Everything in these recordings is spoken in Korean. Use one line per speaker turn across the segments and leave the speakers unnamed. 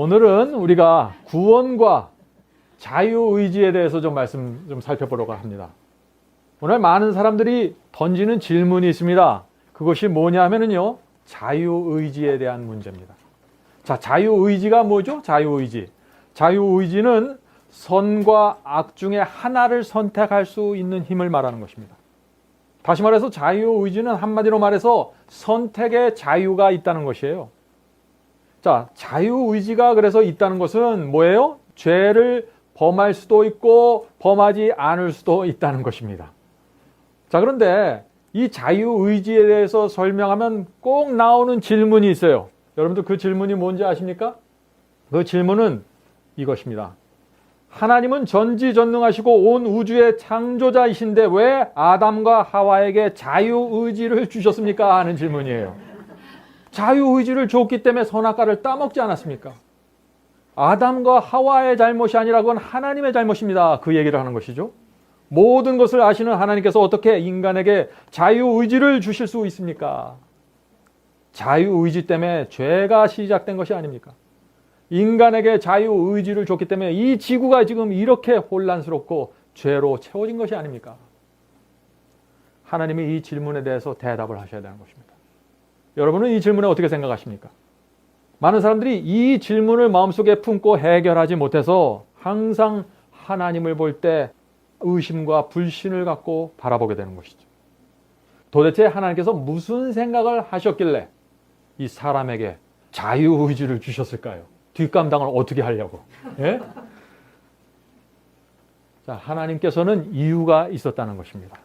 오늘은 우리가 구원과 자유의지에 대해서 좀 말씀 좀 살펴보려고 합니다. 오늘 많은 사람들이 던지는 질문이 있습니다. 그것이 뭐냐면요, 자유의지에 대한 문제입니다. 자, 자유의지가 뭐죠? 자유의지. 자유의지는 선과 악 중에 하나를 선택할 수 있는 힘을 말하는 것입니다. 다시 말해서 자유의지는 한마디로 말해서 선택의 자유가 있다는 것이에요. 자, 자유의지가 그래서 있다는 것은 뭐예요? 죄를 범할 수도 있고 범하지 않을 수도 있다는 것입니다. 자, 그런데 이 자유의지에 대해서 설명하면 꼭 나오는 질문이 있어요. 여러분들 그 질문이 뭔지 아십니까? 그 질문은 이것입니다. 하나님은 전지전능하시고 온 우주의 창조자이신데 왜 아담과 하와에게 자유의지를 주셨습니까? 하는 질문이에요. 자유의지를 줬기 때문에 선악과를 따먹지 않았습니까? 아담과 하와의 잘못이 아니라 그건 하나님의 잘못입니다. 그 얘기를 하는 것이죠. 모든 것을 아시는 하나님께서 어떻게 인간에게 자유의지를 주실 수 있습니까? 자유의지 때문에 죄가 시작된 것이 아닙니까? 인간에게 자유의지를 줬기 때문에 이 지구가 지금 이렇게 혼란스럽고 죄로 채워진 것이 아닙니까? 하나님이 이 질문에 대해서 대답을 하셔야 되는 것입니다. 여러분은 이 질문에 어떻게 생각하십니까? 많은 사람들이 이 질문을 마음속에 품고 해결하지 못해서 항상 하나님을 볼 때 의심과 불신을 갖고 바라보게 되는 것이죠. 도대체 하나님께서 무슨 생각을 하셨길래 이 사람에게 자유의지를 주셨을까요? 뒷감당을 어떻게 하려고? 예? 자, 하나님께서는 이유가 있었다는 것입니다.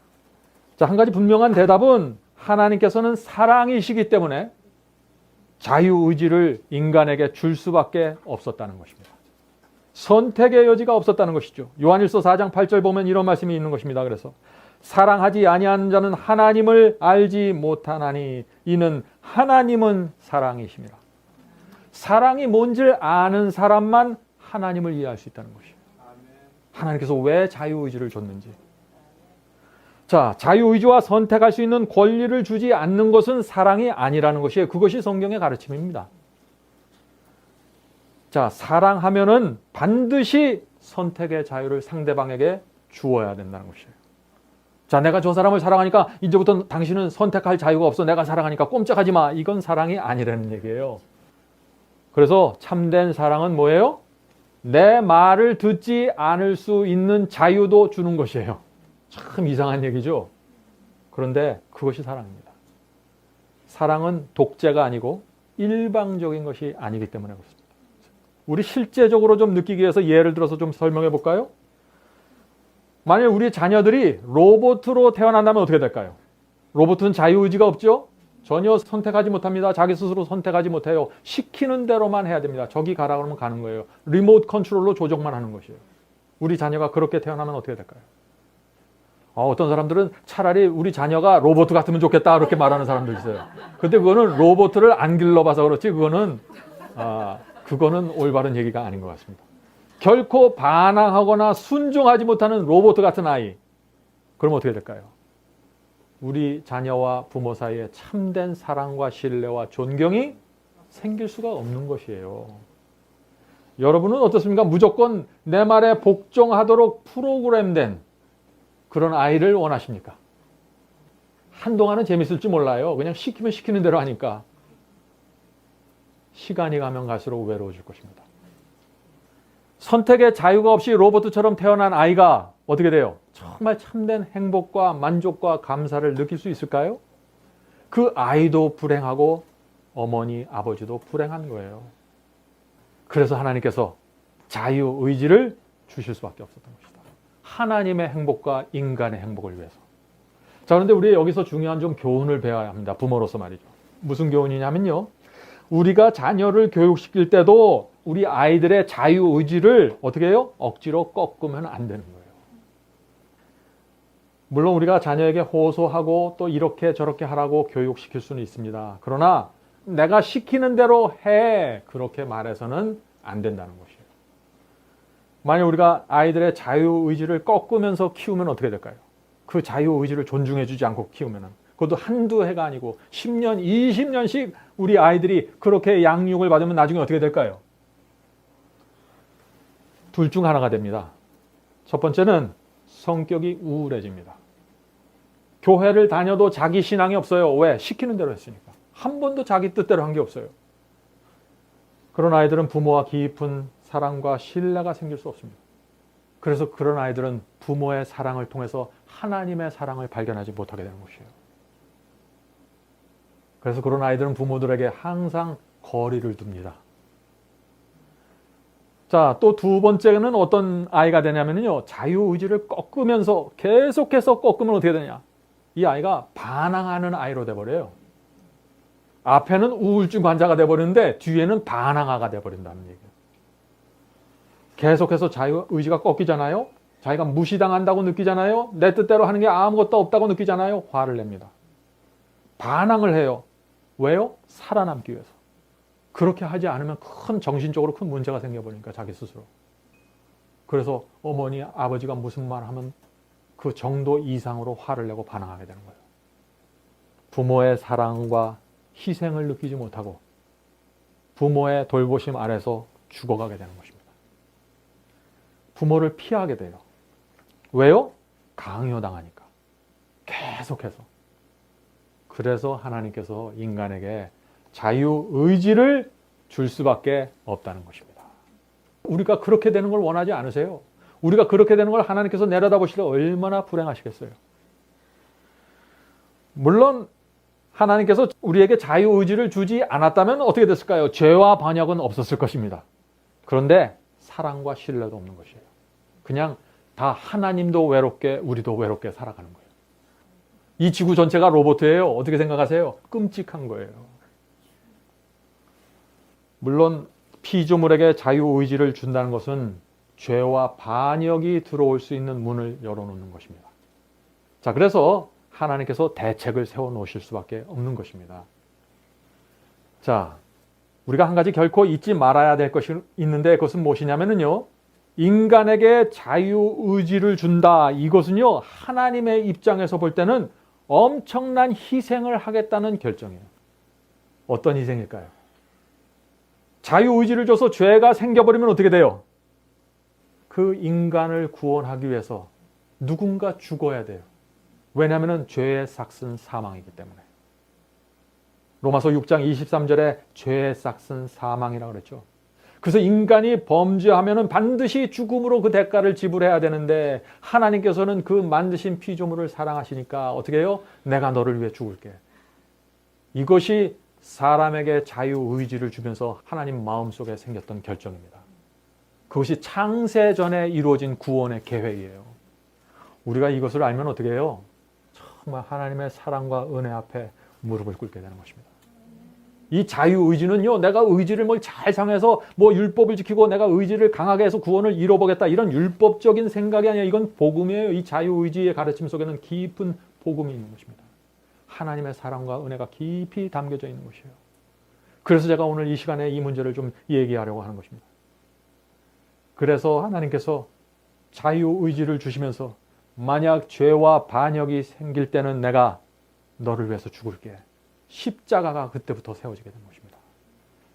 자, 한 가지 분명한 대답은 하나님께서는 사랑이시기 때문에 자유의지를 인간에게 줄 수밖에 없었다는 것입니다. 선택의 여지가 없었다는 것이죠. 요한일서 4장 8절 보면 이런 말씀이 있는 것입니다. 그래서 사랑하지 아니하는 자는 하나님을 알지 못하나니 이는 하나님은 사랑이십니다. 사랑이 뭔지를 아는 사람만 하나님을 이해할 수 있다는 것이에요. 하나님께서 왜 자유의지를 줬는지. 자, 자유의지와 선택할 수 있는 권리를 주지 않는 것은 사랑이 아니라는 것이에요. 그것이 성경의 가르침입니다. 자, 사랑하면은 반드시 선택의 자유를 상대방에게 주어야 된다는 것이에요. 자, 내가 저 사람을 사랑하니까 이제부터 당신은 선택할 자유가 없어. 내가 사랑하니까 꼼짝하지 마. 이건 사랑이 아니라는 얘기예요. 그래서 참된 사랑은 뭐예요? 내 말을 듣지 않을 수 있는 자유도 주는 것이에요. 참 이상한 얘기죠. 그런데 그것이 사랑입니다. 사랑은 독재가 아니고 일방적인 것이 아니기 때문에 그렇습니다. 우리 실제적으로 좀 느끼기 위해서 예를 들어서 좀 설명해 볼까요? 만약 우리 자녀들이 로봇으로 태어난다면 어떻게 될까요? 로봇은 자유의지가 없죠? 전혀 선택하지 못합니다. 자기 스스로 선택하지 못해요. 시키는 대로만 해야 됩니다. 저기 가라 그러면 가는 거예요. 리모트 컨트롤로 조정만 하는 것이에요. 우리 자녀가 그렇게 태어나면 어떻게 될까요? 어떤 사람들은 차라리 우리 자녀가 로봇 같으면 좋겠다 그렇게 말하는 사람도 있어요. 근데 그거는 로봇을 안 길러봐서 그렇지 그거는 올바른 얘기가 아닌 것 같습니다. 결코 반항하거나 순종하지 못하는 로봇 같은 아이, 그럼 어떻게 될까요? 우리 자녀와 부모 사이에 참된 사랑과 신뢰와 존경이 생길 수가 없는 것이에요. 여러분은 어떻습니까? 무조건 내 말에 복종하도록 프로그램된 그런 아이를 원하십니까? 한동안은 재밌을지 몰라요. 그냥 시키면 시키는 대로 하니까. 시간이 가면 갈수록 외로워질 것입니다. 선택의 자유가 없이 로봇처럼 태어난 아이가 어떻게 돼요? 정말 참된 행복과 만족과 감사를 느낄 수 있을까요? 그 아이도 불행하고 어머니, 아버지도 불행한 거예요. 그래서 하나님께서 자유의지를 주실 수밖에 없었던 것이다. 하나님의 행복과 인간의 행복을 위해서. 자, 그런데 우리 여기서 중요한 좀 교훈을 배워야 합니다. 부모로서 말이죠. 무슨 교훈이냐면요. 우리가 자녀를 교육시킬 때도 우리 아이들의 자유의지를 어떻게 해요? 억지로 꺾으면 안 되는 거예요. 물론 우리가 자녀에게 호소하고 또 이렇게 저렇게 하라고 교육시킬 수는 있습니다. 그러나 내가 시키는 대로 해. 그렇게 말해서는 안 된다는 것이에요. 만약 우리가 아이들의 자유의지를 꺾으면서 키우면 어떻게 될까요? 그 자유의지를 존중해주지 않고 키우면 그것도 한두 해가 아니고 10년, 20년씩 우리 아이들이 그렇게 양육을 받으면 나중에 어떻게 될까요? 둘 중 하나가 됩니다. 첫 번째는 성격이 우울해집니다. 교회를 다녀도 자기 신앙이 없어요. 왜? 시키는 대로 했으니까. 한 번도 자기 뜻대로 한 게 없어요. 그런 아이들은 부모와 깊은 사랑과 신뢰가 생길 수 없습니다. 그래서 그런 아이들은 부모의 사랑을 통해서 하나님의 사랑을 발견하지 못하게 되는 것이에요. 그래서 그런 아이들은 부모들에게 항상 거리를 둡니다. 자, 또 두 번째는 어떤 아이가 되냐면요. 자유의지를 꺾으면서 계속해서 꺾으면 어떻게 되냐. 이 아이가 반항하는 아이로 돼버려요. 앞에는 우울증 환자가 돼버리는데 뒤에는 반항아가 돼버린다는 얘기예요. 계속해서 자유의지가 꺾이잖아요. 자기가 무시당한다고 느끼잖아요. 내 뜻대로 하는 게 아무것도 없다고 느끼잖아요. 화를 냅니다. 반항을 해요. 왜요? 살아남기 위해서. 그렇게 하지 않으면 정신적으로 큰 문제가 생겨버리니까 자기 스스로. 그래서 어머니, 아버지가 무슨 말 하면 그 정도 이상으로 화를 내고 반항하게 되는 거예요. 부모의 사랑과 희생을 느끼지 못하고 부모의 돌보심 아래서 죽어가게 되는 것입니다. 부모를 피하게 돼요. 왜요? 강요당하니까. 계속해서. 그래서 하나님께서 인간에게 자유의지를 줄 수밖에 없다는 것입니다. 우리가 그렇게 되는 걸 원하지 않으세요? 우리가 그렇게 되는 걸 하나님께서 내려다보실 때 얼마나 불행하시겠어요? 물론 하나님께서 우리에게 자유의지를 주지 않았다면 어떻게 됐을까요? 죄와 반역은 없었을 것입니다. 그런데 사랑과 신뢰도 없는 것이에요. 그냥 다 하나님도 외롭게 우리도 외롭게 살아가는 거예요. 이 지구 전체가 로봇이에요. 어떻게 생각하세요? 끔찍한 거예요. 물론 피조물에게 자유의지를 준다는 것은 죄와 반역이 들어올 수 있는 문을 열어놓는 것입니다. 자, 그래서 하나님께서 대책을 세워놓으실 수밖에 없는 것입니다. 자, 우리가 한 가지 결코 잊지 말아야 될 것이 있는데 그것은 무엇이냐면요. 인간에게 자유의지를 준다. 이것은요. 하나님의 입장에서 볼 때는 엄청난 희생을 하겠다는 결정이에요. 어떤 희생일까요? 자유의지를 줘서 죄가 생겨버리면 어떻게 돼요? 그 인간을 구원하기 위해서 누군가 죽어야 돼요. 왜냐하면 죄의 삭은 사망이기 때문에. 로마서 6장 23절에 죄의 삭은 사망이라고 그랬죠. 그래서 인간이 범죄하면 반드시 죽음으로 그 대가를 지불해야 되는데 하나님께서는 그 만드신 피조물을 사랑하시니까 어떻게 해요? 내가 너를 위해 죽을게. 이것이 사람에게 자유의지를 주면서 하나님 마음속에 생겼던 결정입니다. 그것이 창세 전에 이루어진 구원의 계획이에요. 우리가 이것을 알면 어떻게 해요? 정말 하나님의 사랑과 은혜 앞에 무릎을 꿇게 되는 것입니다. 이 자유의지는요, 내가 의지를 잘 상해서 율법을 지키고 내가 의지를 강하게 해서 구원을 이뤄보겠다. 이런 율법적인 생각이 아니라 이건 복음이에요. 이 자유의지의 가르침 속에는 깊은 복음이 있는 것입니다. 하나님의 사랑과 은혜가 깊이 담겨져 있는 것이에요. 그래서 제가 오늘 이 시간에 이 문제를 좀 얘기하려고 하는 것입니다. 그래서 하나님께서 자유의지를 주시면서 만약 죄와 반역이 생길 때는 내가 너를 위해서 죽을게. 십자가가 그때부터 세워지게 된 것입니다.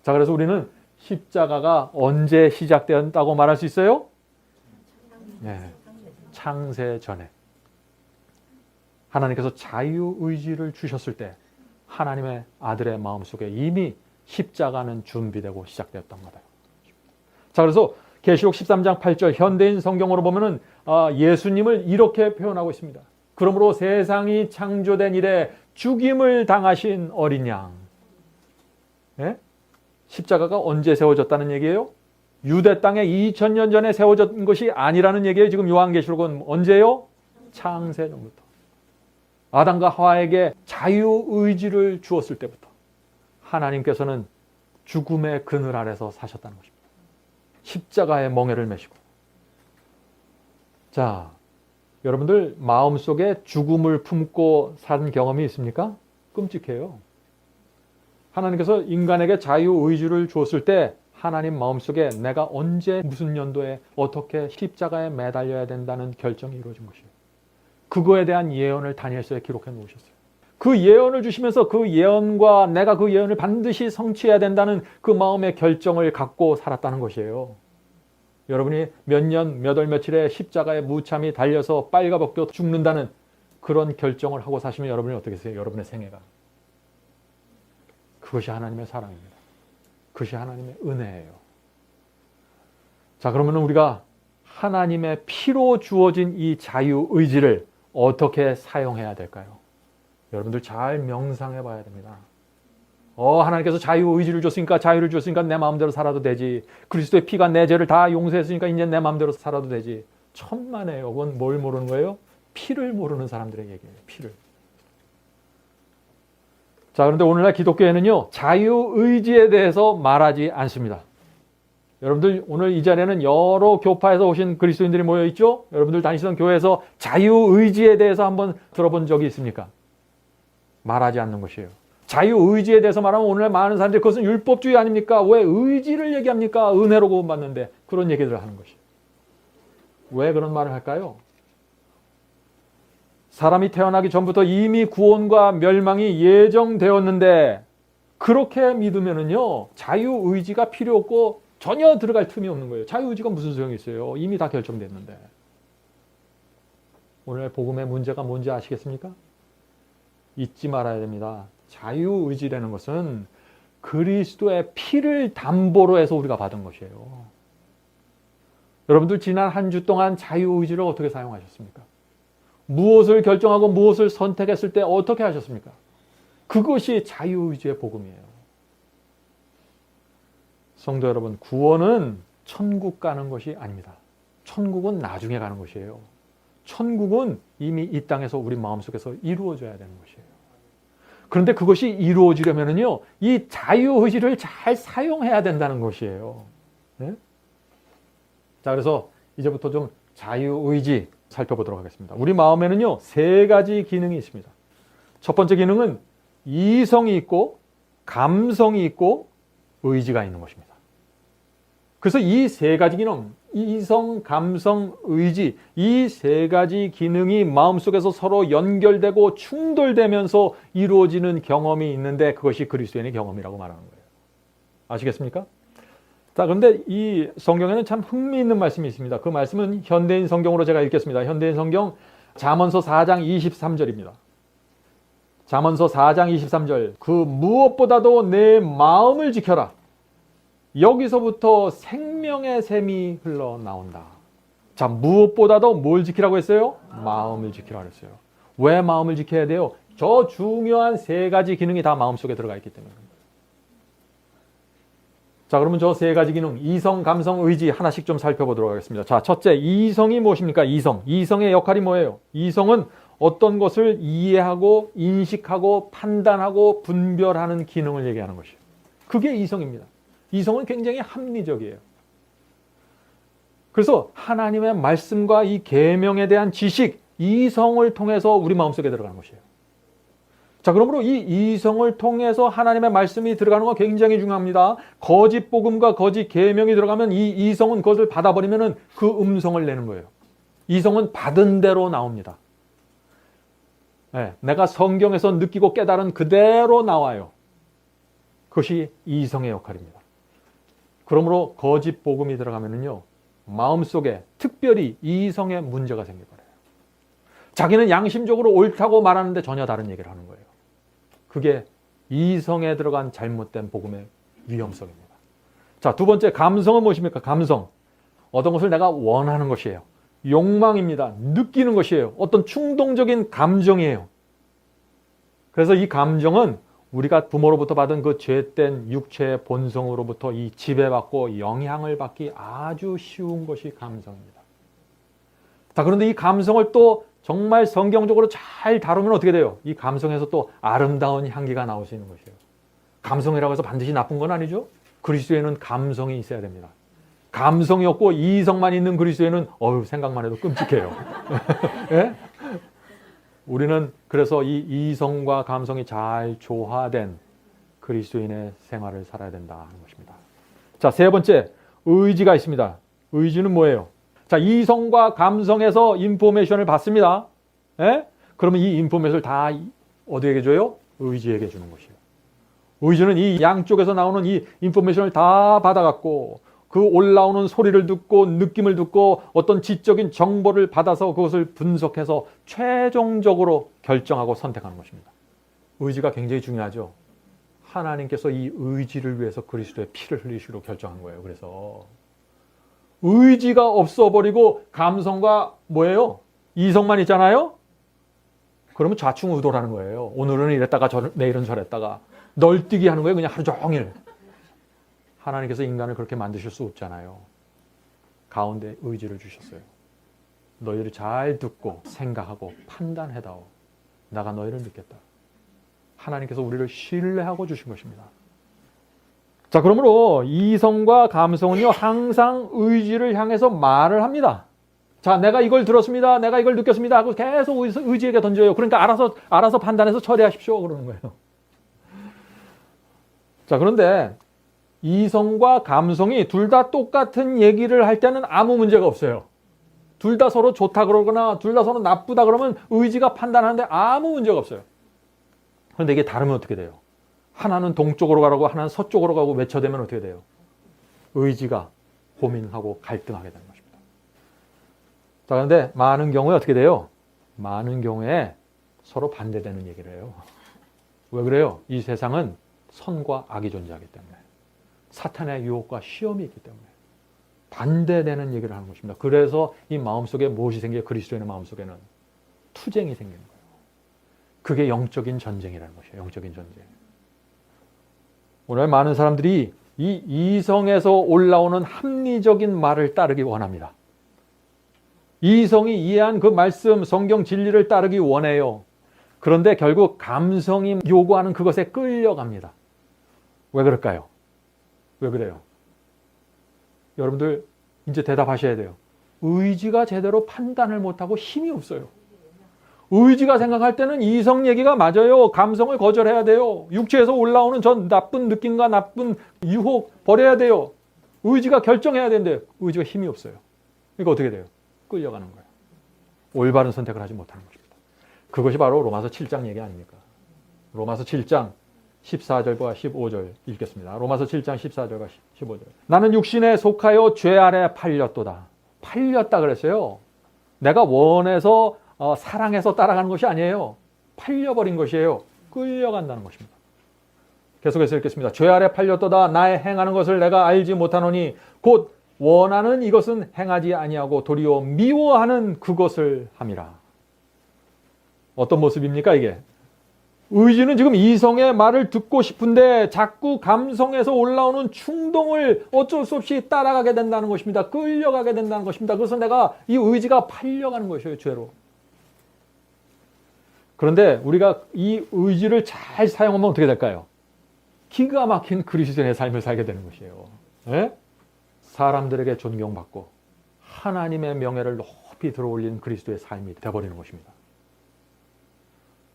자, 그래서 우리는 십자가가 언제 시작되었다고 말할 수 있어요? 네, 창세 전에. 하나님께서 자유의지를 주셨을 때 하나님의 아들의 마음속에 이미 십자가는 준비되고 시작되었던 거다. 자, 그래서 계시록 13장 8절 현대인 성경으로 보면은 예수님을 이렇게 표현하고 있습니다. 그러므로 세상이 창조된 이래 죽임을 당하신 어린 양. 네? 십자가가 언제 세워졌다는 얘기예요? 유대 땅에 2000년 전에 세워진 것이 아니라는 얘기예요. 지금 요한계시록은 언제요? 창세 전부터. 아담과 하와에게 자유의지를 주었을 때부터 하나님께서는 죽음의 그늘 아래서 사셨다는 것입니다. 십자가의 멍에를 메시고. 자, 여러분들 마음속에 죽음을 품고 산 경험이 있습니까? 끔찍해요. 하나님께서 인간에게 자유의지를 주었을 때 하나님 마음속에 내가 언제 무슨 연도에 어떻게 십자가에 매달려야 된다는 결정이 이루어진 것이에요. 그거에 대한 예언을 다니엘서에 기록해 놓으셨어요. 그 예언을 주시면서 그 예언과 내가 그 예언을 반드시 성취해야 된다는 그 마음의 결정을 갖고 살았다는 것이에요. 여러분이 몇 년, 몇 월, 며칠에 십자가에 무참히 달려서 빨가벗겨 죽는다는 그런 결정을 하고 사시면 여러분이 어떻게 하세요? 여러분의 생애가. 그것이 하나님의 사랑입니다. 그것이 하나님의 은혜예요. 자, 그러면 우리가 하나님의 피로 주어진 이 자유의지를 어떻게 사용해야 될까요? 여러분들 잘 명상해 봐야 됩니다. 하나님께서 자유의지를 줬으니까, 자유를 줬으니까 내 마음대로 살아도 되지. 그리스도의 피가 내 죄를 다 용서했으니까 이제 내 마음대로 살아도 되지. 천만에요. 그건 뭘 모르는 거예요? 피를 모르는 사람들의 얘기예요. 피를. 자, 그런데 오늘날 기독교에는요, 자유의지에 대해서 말하지 않습니다. 여러분들 오늘 이 자리에는 여러 교파에서 오신 그리스도인들이 모여 있죠? 여러분들 다니시던 교회에서 자유의지에 대해서 한번 들어본 적이 있습니까? 말하지 않는 것이에요. 자유의지에 대해서 말하면 오늘날 많은 사람들이 그것은 율법주의 아닙니까? 왜 의지를 얘기합니까? 은혜로 구원받는데. 그런 얘기들을 하는 것이에요. 왜 그런 말을 할까요? 사람이 태어나기 전부터 이미 구원과 멸망이 예정되었는데 그렇게 믿으면은요, 자유의지가 필요 없고 전혀 들어갈 틈이 없는 거예요. 자유의지가 무슨 소용이 있어요? 이미 다 결정됐는데. 오늘 복음의 문제가 뭔지 아시겠습니까? 잊지 말아야 됩니다. 자유의지라는 것은 그리스도의 피를 담보로 해서 우리가 받은 것이에요. 여러분들 지난 한 주 동안 자유의지를 어떻게 사용하셨습니까? 무엇을 결정하고 무엇을 선택했을 때 어떻게 하셨습니까? 그것이 자유의지의 복음이에요. 성도 여러분, 구원은 천국 가는 것이 아닙니다. 천국은 나중에 가는 것이에요. 천국은 이미 이 땅에서 우리 마음속에서 이루어져야 되는 것이에요. 그런데 그것이 이루어지려면요, 이 자유의지를 잘 사용해야 된다는 것이에요. 네? 자, 그래서 이제부터 좀 자유의지 살펴보도록 하겠습니다. 우리 마음에는요, 세 가지 기능이 있습니다. 첫 번째 기능은 이성이 있고, 감성이 있고, 의지가 있는 것입니다. 그래서 이 세 가지 기능, 이성, 감성, 의지, 이 세 가지 기능이 마음속에서 서로 연결되고 충돌되면서 이루어지는 경험이 있는데 그것이 그리스도인의 경험이라고 말하는 거예요. 아시겠습니까? 자, 그런데 이 성경에는 참 흥미있는 말씀이 있습니다. 그 말씀은 현대인 성경으로 제가 읽겠습니다. 현대인 성경 잠언서 4장 23절입니다. 잠언서 4장 23절. 그 무엇보다도 내 마음을 지켜라. 여기서부터 생명의 샘이 흘러나온다. 자, 무엇보다도 뭘 지키라고 했어요? 마음을 지키라고 했어요. 왜 마음을 지켜야 돼요? 저 중요한 세 가지 기능이 다 마음속에 들어가 있기 때문입니다. 자, 그러면 저 세 가지 기능, 이성, 감성, 의지 하나씩 좀 살펴보도록 하겠습니다. 자, 첫째, 이성이 무엇입니까? 이성. 이성의 역할이 뭐예요? 이성은 어떤 것을 이해하고 인식하고 판단하고 분별하는 기능을 얘기하는 것이에요. 그게 이성입니다. 이성은 굉장히 합리적이에요. 그래서 하나님의 말씀과 이 계명에 대한 지식, 이성을 통해서 우리 마음속에 들어가는 것이에요. 자, 그러므로 이 이성을 통해서 하나님의 말씀이 들어가는 건 굉장히 중요합니다. 거짓 복음과 거짓 계명이 들어가면 이 이성은 그것을 받아버리면 그 음성을 내는 거예요. 이성은 받은 대로 나옵니다. 네, 내가 성경에서 느끼고 깨달은 그대로 나와요. 그것이 이성의 역할입니다. 그러므로 거짓 복음이 들어가면요, 마음속에 특별히 이성의 문제가 생겨버려요. 자기는 양심적으로 옳다고 말하는데 전혀 다른 얘기를 하는 거예요. 그게 이성에 들어간 잘못된 복음의 위험성입니다. 자, 두 번째, 감성은 무엇입니까? 감성. 어떤 것을 내가 원하는 것이에요. 욕망입니다. 느끼는 것이에요. 어떤 충동적인 감정이에요. 그래서 이 감정은 우리가 부모로부터 받은 그 죄된 육체의 본성으로부터 이 지배받고 영향을 받기 아주 쉬운 것이 감성입니다. 자, 그런데 이 감성을 또 정말 성경적으로 잘 다루면 어떻게 돼요? 이 감성에서 또 아름다운 향기가 나올 수 있는 것이에요. 감성이라고 해서 반드시 나쁜 건 아니죠? 그리스도에는 감성이 있어야 됩니다. 감성이 없고 이성만 있는 그리스도에는 생각만 해도 끔찍해요. 예? 우리는 그래서 이 이성과 감성이 잘 조화된 그리스도인의 생활을 살아야 된다 하는 것입니다. 자, 세 번째, 의지가 있습니다. 의지는 뭐예요? 자, 이성과 감성에서 인포메이션을 받습니다. 예? 그러면 이 인포메이션을 다 어디에게 줘요? 의지에게 주는 것이에요. 의지는 이 양쪽에서 나오는 이 인포메이션을 다 받아갖고 그 올라오는 소리를 듣고 느낌을 듣고 어떤 지적인 정보를 받아서 그것을 분석해서 최종적으로 결정하고 선택하는 것입니다. 의지가 굉장히 중요하죠. 하나님께서 이 의지를 위해서 그리스도의 피를 흘리시기로 결정한 거예요. 그래서 의지가 없어버리고 감성과 뭐예요? 이성만 있잖아요? 그러면 좌충우돌하는 거예요. 오늘은 이랬다가 내일은 저랬다가 널뛰기 하는 거예요. 그냥 하루 종일. 하나님께서 인간을 그렇게 만드실 수 없잖아요. 가운데 의지를 주셨어요. 너희를 잘 듣고 생각하고 판단해다오. 나가 너희를 믿겠다. 하나님께서 우리를 신뢰하고 주신 것입니다. 자, 그러므로 이성과 감성은요, 항상 의지를 향해서 말을 합니다. 자, 내가 이걸 들었습니다. 내가 이걸 느꼈습니다. 하고 계속 의지에게 던져요. 그러니까 알아서 판단해서 처리하십시오. 그러는 거예요. 자, 그런데 이성과 감성이 둘 다 똑같은 얘기를 할 때는 아무 문제가 없어요. 둘 다 서로 좋다 그러거나 둘 다 서로 나쁘다 그러면 의지가 판단하는데 아무 문제가 없어요. 그런데 이게 다르면 어떻게 돼요? 하나는 동쪽으로 가라고 하나는 서쪽으로 가고 외쳐대면 어떻게 돼요? 의지가 고민하고 갈등하게 되는 것입니다. 자, 그런데 많은 경우에 어떻게 돼요? 많은 경우에 서로 반대되는 얘기를 해요. 왜 그래요? 이 세상은 선과 악이 존재하기 때문에, 사탄의 유혹과 시험이 있기 때문에 반대되는 얘기를 하는 것입니다. 그래서 이 마음속에 무엇이 생겨요? 그리스도인의 마음속에는 투쟁이 생기는 거예요. 그게 영적인 전쟁이라는 것이에요. 영적인 전쟁. 오늘 많은 사람들이 이 이성에서 올라오는 합리적인 말을 따르기 원합니다. 이성이 이해한 그 말씀, 성경 진리를 따르기 원해요. 그런데 결국 감성이 요구하는 그것에 끌려갑니다. 왜 그럴까요? 왜 그래요? 여러분들 이제 대답하셔야 돼요. 의지가 제대로 판단을 못하고 힘이 없어요. 의지가 생각할 때는 이성 얘기가 맞아요. 감성을 거절해야 돼요. 육체에서 올라오는 전 나쁜 느낌과 나쁜 유혹 버려야 돼요. 의지가 결정해야 되는데 의지가 힘이 없어요. 그러니까 어떻게 돼요? 끌려가는 거예요. 올바른 선택을 하지 못하는 것입니다. 그것이 바로 로마서 7장 얘기 아닙니까? 로마서 7장 14절과 15절 읽겠습니다. 로마서 7장 14절과 15절. 나는 육신에 속하여 죄 아래 팔렸도다. 팔렸다 그랬어요. 내가 원해서 사랑해서 따라가는 것이 아니에요. 팔려버린 것이에요. 끌려간다는 것입니다. 계속해서 읽겠습니다. 죄 아래 팔렸도다. 나의 행하는 것을 내가 알지 못하노니 곧 원하는 이것은 행하지 아니하고 도리어 미워하는 그것을 함이라. 어떤 모습입니까 이게? 의지는 지금 이성의 말을 듣고 싶은데 자꾸 감성에서 올라오는 충동을 어쩔 수 없이 따라가게 된다는 것입니다. 끌려가게 된다는 것입니다. 그래서 내가 이 의지가 팔려가는 것이에요. 죄로. 그런데 우리가 이 의지를 잘 사용하면 어떻게 될까요? 기가 막힌 그리스도인의 삶을 살게 되는 것이에요. 네? 사람들에게 존경받고 하나님의 명예를 높이 들어올리는 그리스도의 삶이 되어버리는 것입니다.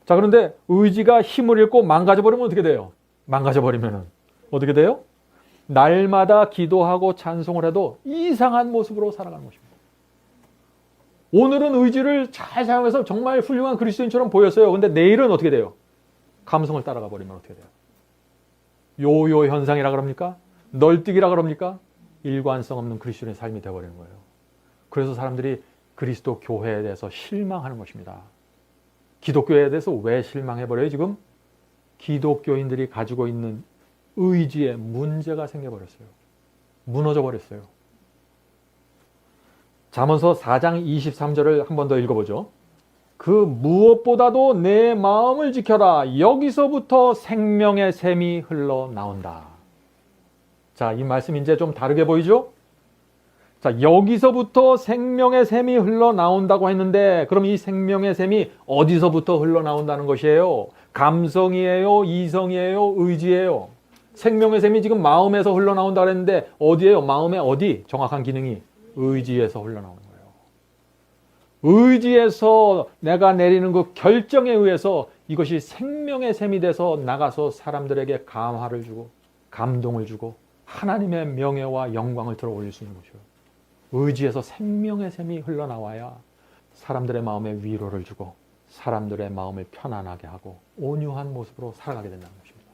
자, 그런데 의지가 힘을 잃고 망가져버리면 어떻게 돼요? 망가져버리면 어떻게 돼요? 날마다 기도하고 찬송을 해도 이상한 모습으로 살아가는 것입니다. 오늘은 의지를 잘 사용해서 정말 훌륭한 그리스도인처럼 보였어요. 그런데 내일은 어떻게 돼요? 감성을 따라가 버리면 어떻게 돼요? 요요 현상이라 그럽니까? 널뛰기라 그럽니까? 일관성 없는 그리스도인의 삶이 되어버리는 거예요. 그래서 사람들이 그리스도 교회에 대해서 실망하는 것입니다. 기독교에 대해서 왜 실망해버려요? 지금 기독교인들이 가지고 있는 의지에 문제가 생겨버렸어요. 무너져 버렸어요. 잠언서 4장 23절을 한 번 더 읽어보죠. 그 무엇보다도 내 마음을 지켜라. 여기서부터 생명의 샘이 흘러나온다. 자, 이 말씀 이제 좀 다르게 보이죠? 자, 여기서부터 생명의 샘이 흘러나온다고 했는데 그럼 이 생명의 샘이 어디서부터 흘러나온다는 것이에요? 감성이에요? 이성이에요? 의지예요? 생명의 샘이 지금 마음에서 흘러나온다고 했는데 어디예요? 마음의 어디? 정확한 기능이 의지에서 흘러나오는 거예요. 의지에서 내가 내리는 그 결정에 의해서 이것이 생명의 샘이 돼서 나가서 사람들에게 감화를 주고 감동을 주고 하나님의 명예와 영광을 들어 올릴 수 있는 것이에요. 의지에서 생명의 샘이 흘러나와야 사람들의 마음에 위로를 주고 사람들의 마음을 편안하게 하고 온유한 모습으로 살아가게 된다는 것입니다.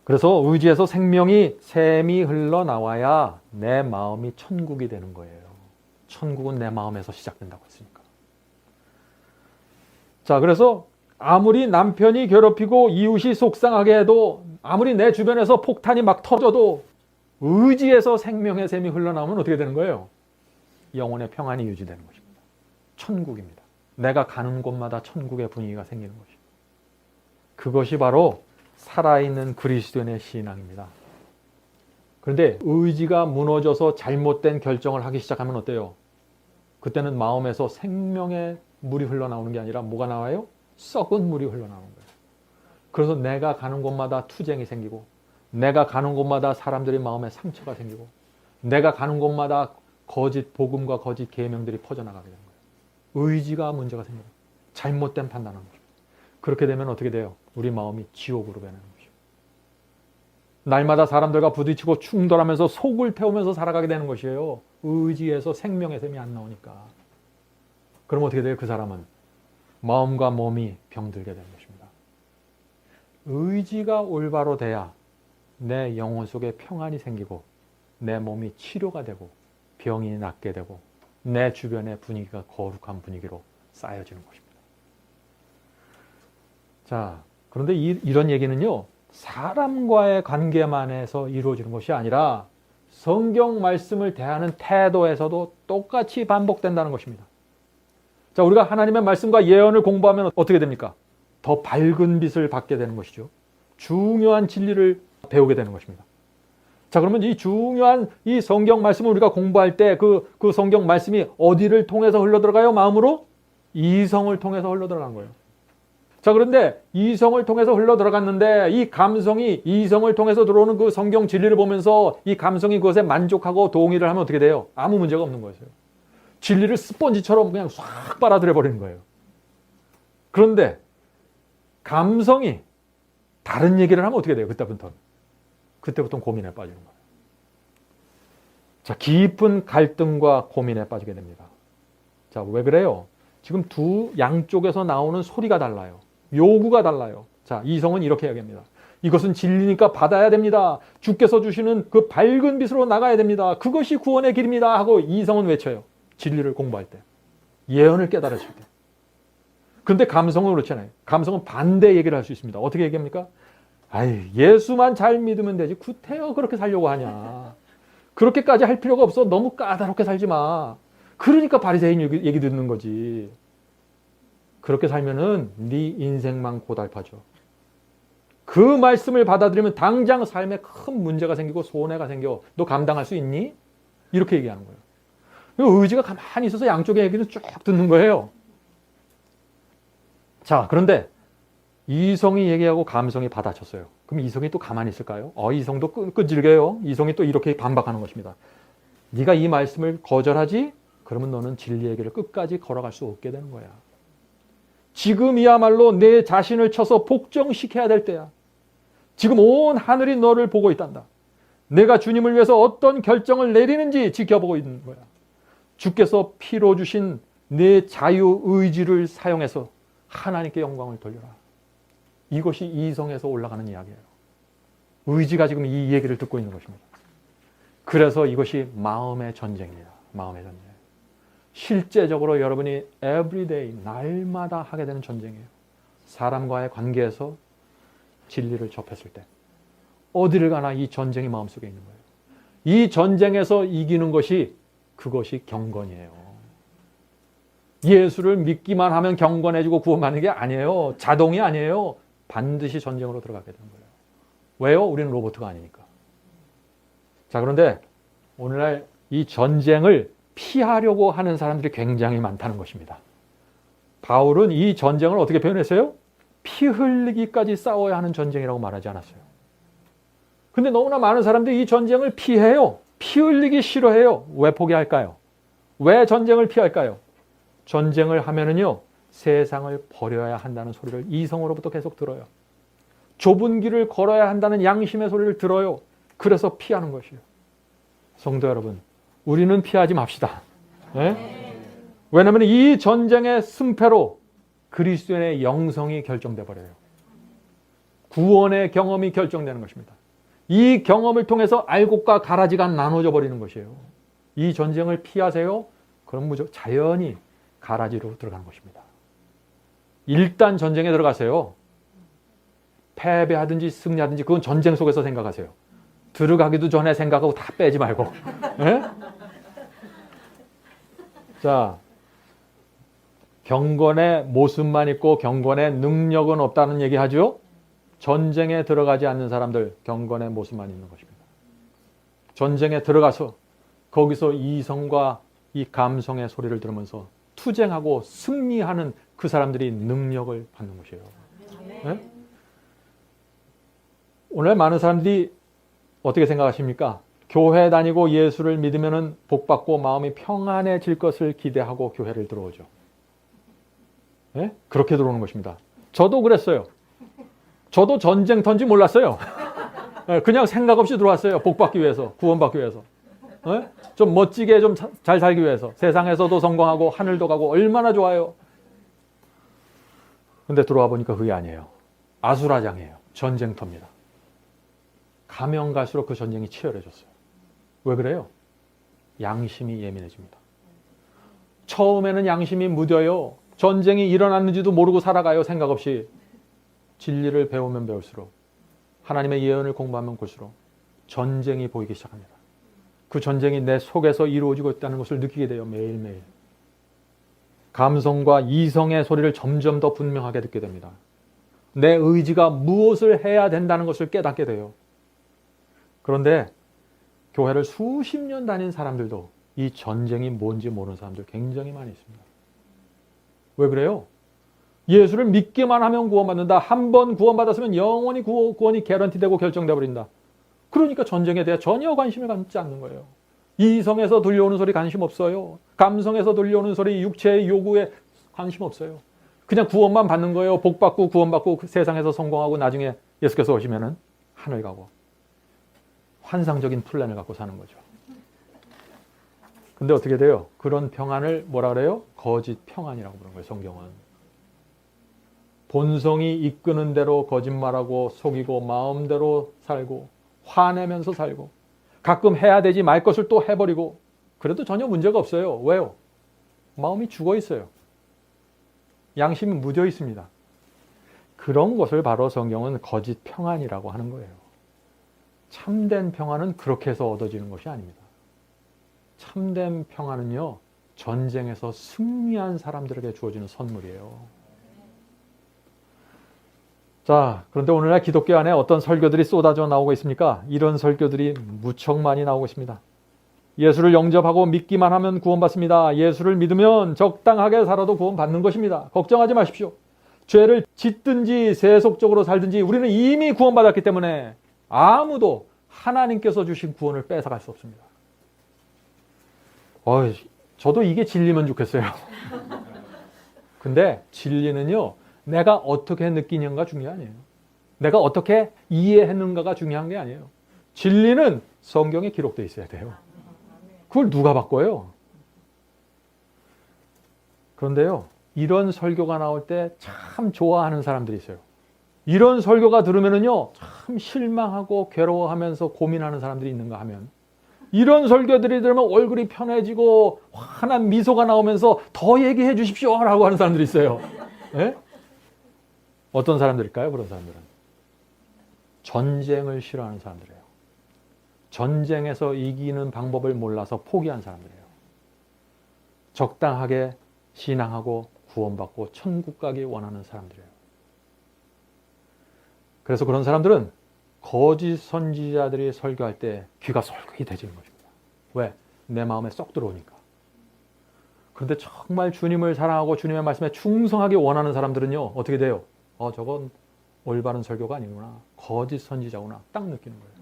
그래서 의지에서 생명이 샘이 흘러나와야 내 마음이 천국이 되는 거예요. 천국은 내 마음에서 시작된다고 했으니까. 자, 그래서 아무리 남편이 괴롭히고 이웃이 속상하게 해도 아무리 내 주변에서 폭탄이 막 터져도 의지에서 생명의 샘이 흘러나오면 어떻게 되는 거예요? 영혼의 평안이 유지되는 것입니다. 천국입니다. 내가 가는 곳마다 천국의 분위기가 생기는 것입니다. 그것이 바로 살아있는 그리스도인의 신앙입니다. 그런데 의지가 무너져서 잘못된 결정을 하기 시작하면 어때요? 그때는 마음에서 생명의 물이 흘러나오는 게 아니라 뭐가 나와요? 썩은 물이 흘러나오는 거예요. 그래서 내가 가는 곳마다 투쟁이 생기고, 내가 가는 곳마다 사람들의 마음에 상처가 생기고, 내가 가는 곳마다 거짓 복음과 거짓 계명들이 퍼져나가게 되는 거예요. 의지가 문제가 생겨요. 잘못된 판단하는 거죠. 그렇게 되면 어떻게 돼요? 우리 마음이 지옥으로 변하는 거죠. 날마다 사람들과 부딪히고 충돌하면서 속을 태우면서 살아가게 되는 것이에요. 의지에서 생명의 샘이 안 나오니까. 그럼 어떻게 돼요? 그 사람은 마음과 몸이 병들게 되는 것입니다. 의지가 올바로 돼야 내 영혼 속에 평안이 생기고 내 몸이 치료가 되고 병이 낫게 되고 내 주변의 분위기가 거룩한 분위기로 쌓여지는 것입니다. 자, 그런데 이런 얘기는요, 사람과의 관계만에서 이루어지는 것이 아니라 성경 말씀을 대하는 태도에서도 똑같이 반복된다는 것입니다. 자, 우리가 하나님의 말씀과 예언을 공부하면 어떻게 됩니까? 더 밝은 빛을 받게 되는 것이죠. 중요한 진리를 배우게 되는 것입니다. 자, 그러면 이 중요한 이 성경 말씀을 우리가 공부할 때 그 성경 말씀이 어디를 통해서 흘러들어가요? 마음으로? 이성을 통해서 흘러들어간 거예요. 자, 그런데 이성을 통해서 흘러들어갔는데 이 감성이 이성을 통해서 들어오는 그 성경 진리를 보면서 이 감성이 그것에 만족하고 동의를 하면 어떻게 돼요? 아무 문제가 없는 거예요. 진리를 스펀지처럼 그냥 싹 빨아들여 버리는 거예요. 그런데 감성이 다른 얘기를 하면 어떻게 돼요? 그때부터는 고민에 빠지는 거예요. 자, 깊은 갈등과 고민에 빠지게 됩니다. 자, 왜 그래요? 지금 두 양쪽에서 나오는 소리가 달라요. 요구가 달라요. 자, 이성은 이렇게 이야기합니다. 이것은 진리니까 받아야 됩니다. 주께서 주시는 그 밝은 빛으로 나가야 됩니다. 그것이 구원의 길입니다. 하고 이성은 외쳐요. 진리를 공부할 때. 예언을 깨달으실 때. 근데 감성은 그렇잖아요. 감성은 반대 얘기를 할 수 있습니다. 어떻게 얘기합니까? 아이, 예수만 잘 믿으면 되지. 구태여 그렇게 살려고 하냐. 그렇게까지 할 필요가 없어. 너무 까다롭게 살지 마. 그러니까 바리새인 얘기 듣는 거지. 그렇게 살면은 네 인생만 고달파져. 그 말씀을 받아들이면 당장 삶에 큰 문제가 생기고 손해가 생겨. 너 감당할 수 있니? 이렇게 얘기하는 거예요. 의지가 가만히 있어서 양쪽의 얘기를 쭉 듣는 거예요. 자, 그런데 이성이 얘기하고 감성이 받아쳤어요. 그럼 이성이 또 가만히 있을까요? 이성도 끈질겨요. 이성이 또 이렇게 반박하는 것입니다. 네가 이 말씀을 거절하지? 그러면 너는 진리 얘기를 끝까지 걸어갈 수 없게 되는 거야. 지금이야말로 내 자신을 쳐서 복종시켜야 될 때야. 지금 온 하늘이 너를 보고 있단다. 내가 주님을 위해서 어떤 결정을 내리는지 지켜보고 있는 거야. 주께서 피로 주신 내 자유의지를 사용해서 하나님께 영광을 돌려라. 이것이 이성에서 올라가는 이야기예요. 의지가 지금 이 얘기를 듣고 있는 것입니다. 그래서 이것이 마음의 전쟁이에요. 마음의 전쟁. 실제적으로 여러분이 everyday, 날마다 하게 되는 전쟁이에요. 사람과의 관계에서 진리를 접했을 때 어디를 가나 이 전쟁이 마음속에 있는 거예요. 이 전쟁에서 이기는 것이 그것이 경건이에요. 예수를 믿기만 하면 경건해지고 구원받는 게 아니에요. 자동이 아니에요. 반드시 전쟁으로 들어가게 되는 거예요. 왜요? 우리는 로봇가 아니니까. 자, 그런데 오늘날 이 전쟁을 피하려고 하는 사람들이 굉장히 많다는 것입니다. 바울은 이 전쟁을 어떻게 표현했어요? 피 흘리기까지 싸워야 하는 전쟁이라고 말하지 않았어요. 근데 너무나 많은 사람들이 이 전쟁을 피해요. 피 흘리기 싫어해요. 왜 포기할까요? 왜 전쟁을 피할까요? 전쟁을 하면은요, 세상을 버려야 한다는 소리를 이성으로부터 계속 들어요. 좁은 길을 걸어야 한다는 양심의 소리를 들어요. 그래서 피하는 것이에요. 성도 여러분, 우리는 피하지 맙시다. 네? 왜냐하면 이 전쟁의 승패로 그리스도인의 영성이 결정돼 버려요. 구원의 경험이 결정되는 것입니다. 이 경험을 통해서 알곡과 가라지가 나눠져 버리는 것이에요. 이 전쟁을 피하세요? 그럼 무조건 자연히 가라지로 들어가는 것입니다. 일단 전쟁에 들어가세요. 패배하든지 승리하든지 그건 전쟁 속에서 생각하세요. 들어가기도 전에 생각하고 다 빼지 말고. 네? 자, 경건의 모습만 있고 경건의 능력은 없다는 얘기 하죠? 전쟁에 들어가지 않는 사람들, 경건의 모습만 있는 것입니다. 전쟁에 들어가서 거기서 이성과 이 감성의 소리를 들으면서 투쟁하고 승리하는 그 사람들이 능력을 받는 것이에요. 네? 오늘 많은 사람들이 어떻게 생각하십니까? 교회 다니고 예수를 믿으면 복받고 마음이 평안해질 것을 기대하고 교회를 들어오죠. 네? 그렇게 들어오는 것입니다. 저도 그랬어요. 저도 전쟁터인지 몰랐어요. 그냥 생각 없이 들어왔어요. 복받기 위해서, 구원받기 위해서. 네? 좀 멋지게 좀 잘 살기 위해서. 세상에서도 성공하고 하늘도 가고 얼마나 좋아요. 근데 들어와 보니까 그게 아니에요. 아수라장이에요. 전쟁터입니다. 가면 갈수록 그 전쟁이 치열해졌어요. 왜 그래요? 양심이 예민해집니다. 처음에는 양심이 무뎌요. 전쟁이 일어났는지도 모르고 살아가요. 생각 없이. 진리를 배우면 배울수록, 하나님의 예언을 공부하면 볼수록 전쟁이 보이기 시작합니다. 그 전쟁이 내 속에서 이루어지고 있다는 것을 느끼게 돼요. 매일매일. 감성과 이성의 소리를 점점 더 분명하게 듣게 됩니다. 내 의지가 무엇을 해야 된다는 것을 깨닫게 돼요. 그런데 교회를 수십 년 다닌 사람들도 이 전쟁이 뭔지 모르는 사람들 굉장히 많이 있습니다. 왜 그래요? 예수를 믿기만 하면 구원받는다. 한 번 구원받았으면 영원히 구원이 개런티되고 결정돼 버린다. 그러니까 전쟁에 대해 전혀 관심을 갖지 않는 거예요. 이성에서 들려오는 소리 관심 없어요. 감성에서 들려오는 소리, 육체의 요구에 관심 없어요. 그냥 구원만 받는 거예요. 복받고 구원받고 세상에서 성공하고 나중에 예수께서 오시면은 하늘 가고. 환상적인 플랜을 갖고 사는 거죠. 근데 어떻게 돼요? 그런 평안을 뭐라 그래요? 거짓 평안이라고 부르는 거예요. 성경은. 본성이 이끄는 대로 거짓말하고 속이고 마음대로 살고 화내면서 살고 가끔 해야 되지 말 것을 또 해버리고 그래도 전혀 문제가 없어요. 왜요? 마음이 죽어 있어요. 양심이 무뎌 있습니다. 그런 것을 바로 성경은 거짓 평안이라고 하는 거예요. 참된 평안은 그렇게 해서 얻어지는 것이 아닙니다. 참된 평안은요, 전쟁에서 승리한 사람들에게 주어지는 선물이에요. 자, 그런데 오늘날 기독교 안에 어떤 설교들이 쏟아져 나오고 있습니까? 이런 설교들이 무척 많이 나오고 있습니다. 예수를 영접하고 믿기만 하면 구원받습니다. 예수를 믿으면 적당하게 살아도 구원받는 것입니다. 걱정하지 마십시오. 죄를 짓든지 세속적으로 살든지 우리는 이미 구원받았기 때문에 아무도 하나님께서 주신 구원을 뺏어갈 수 없습니다. 저도 이게 진리면 좋겠어요. 근데 진리는요, 내가 어떻게 느끼는가 중요한 아니에요. 내가 어떻게 이해했는가가 중요한 게 아니에요. 진리는 성경에 기록되어 있어야 돼요. 그걸 누가 바꿔요? 그런데요, 이런 설교가 나올 때 참 좋아하는 사람들이 있어요. 이런 설교가 들으면은요, 참 실망하고 괴로워하면서 고민하는 사람들이 있는가 하면, 이런 설교들이 들으면 얼굴이 편해지고 환한 미소가 나오면서 더 얘기해 주십시오 라고 하는 사람들이 있어요. 네? 어떤 사람들일까요? 그런 사람들은 전쟁을 싫어하는 사람들이에요. 전쟁에서 이기는 방법을 몰라서 포기한 사람들이에요. 적당하게 신앙하고 구원받고 천국 가기 원하는 사람들이에요. 그래서 그런 사람들은 거짓 선지자들이 설교할 때 귀가 솔깃이 되지는 것입니다. 왜? 내 마음에 쏙 들어오니까. 그런데 정말 주님을 사랑하고 주님의 말씀에 충성하기 원하는 사람들은요, 어떻게 돼요? 저건 올바른 설교가 아니구나. 거짓 선지자구나. 딱 느끼는 거예요.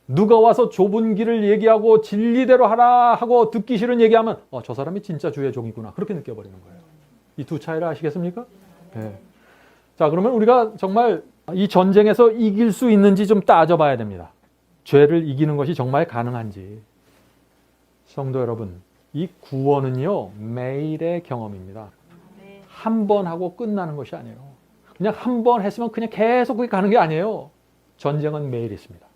누가 와서 좁은 길을 얘기하고 진리대로 하라 하고 듣기 싫은 얘기하면 저 사람이 진짜 주의 종이구나. 그렇게 느껴버리는 거예요. 이 두 차이를 아시겠습니까? 네. 자, 그러면 우리가 정말 이 전쟁에서 이길 수 있는지 좀 따져봐야 됩니다. 죄를 이기는 것이 정말 가능한지. 성도 여러분, 이 구원은요, 매일의 경험입니다. 한 번 하고 끝나는 것이 아니에요. 그냥 한 번 했으면 그냥 계속 그게 가는 게 아니에요. 전쟁은 매일 있습니다.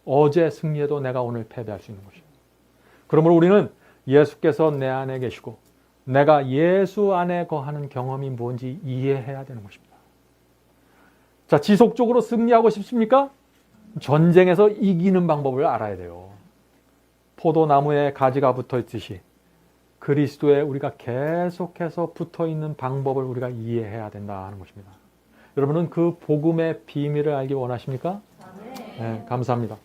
어제 승리해도 내가 오늘 패배할 수 있는 것이에요. 그러므로 우리는 예수께서 내 안에 계시고 내가 예수 안에 거하는 경험이 뭔지 이해해야 되는 것입니다. 자, 지속적으로 승리하고 싶습니까? 전쟁에서 이기는 방법을 알아야 돼요. 포도나무에 가지가 붙어 있듯이 그리스도에 우리가 계속해서 붙어 있는 방법을 우리가 이해해야 된다 하는 것입니다. 여러분은 그 복음의 비밀을 알기 원하십니까? 네, 감사합니다.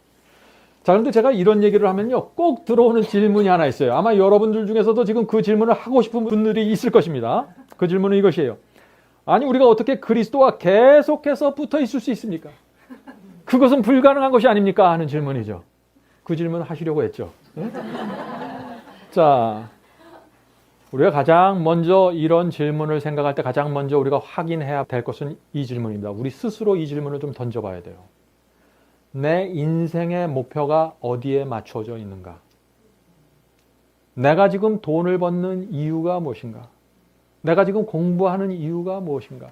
자, 그런데 제가 이런 얘기를 하면요, 꼭 들어오는 질문이 하나 있어요. 아마 여러분들 중에서도 지금 그 질문을 하고 싶은 분들이 있을 것입니다. 그 질문은 이것이에요. 아니, 우리가 어떻게 그리스도와 계속해서 붙어 있을 수 있습니까? 그것은 불가능한 것이 아닙니까? 하는 질문이죠. 그 질문 하시려고 했죠. 네? 자, 우리가 가장 먼저 이런 질문을 생각할 때 가장 먼저 우리가 확인해야 될 것은 이 질문입니다. 우리 스스로 이 질문을 좀 던져봐야 돼요. 내 인생의 목표가 어디에 맞춰져 있는가? 내가 지금 돈을 버는 이유가 무엇인가? 내가 지금 공부하는 이유가 무엇인가?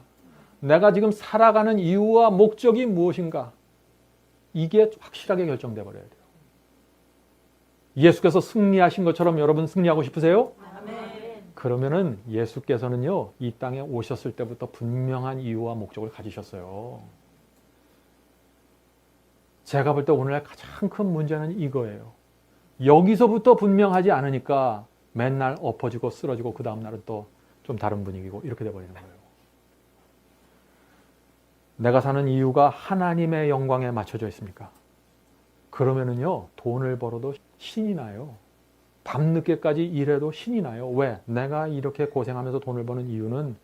내가 지금 살아가는 이유와 목적이 무엇인가? 이게 확실하게 결정돼 버려야 돼요. 예수께서 승리하신 것처럼 여러분 승리하고 싶으세요? 아멘. 그러면은 예수께서는요, 이 땅에 오셨을 때부터 분명한 이유와 목적을 가지셨어요. 제가 볼 때 오늘날 가장 큰 문제는 이거예요. 여기서부터 분명하지 않으니까 맨날 엎어지고 쓰러지고 그 다음 날은 또 좀 다른 분위기고 이렇게 돼버리는 거예요. 내가 사는 이유가 하나님의 영광에 맞춰져 있습니까? 그러면은요, 돈을 벌어도 신이 나요. 밤늦게까지 일해도 신이 나요. 왜? 내가 이렇게 고생하면서 돈을 버는 이유는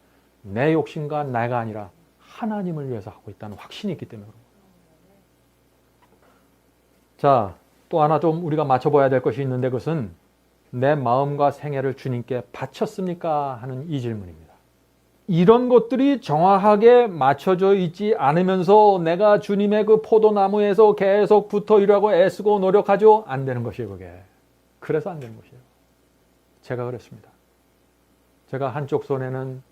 내 욕심과 내가 아니라 하나님을 위해서 하고 있다는 확신이 있기 때문에 그런 거예요. 자, 또 하나 좀 우리가 맞춰봐야 될 것이 있는데 그것은 내 마음과 생애를 주님께 바쳤습니까? 하는 이 질문입니다. 이런 것들이 정확하게 맞춰져 있지 않으면서 내가 주님의 그 포도나무에서 계속 붙어 일하고 애쓰고 노력하죠? 안 되는 것이에요, 그게. 그래서 안 되는 것이에요. 제가 그랬습니다. 제가 한쪽 손에는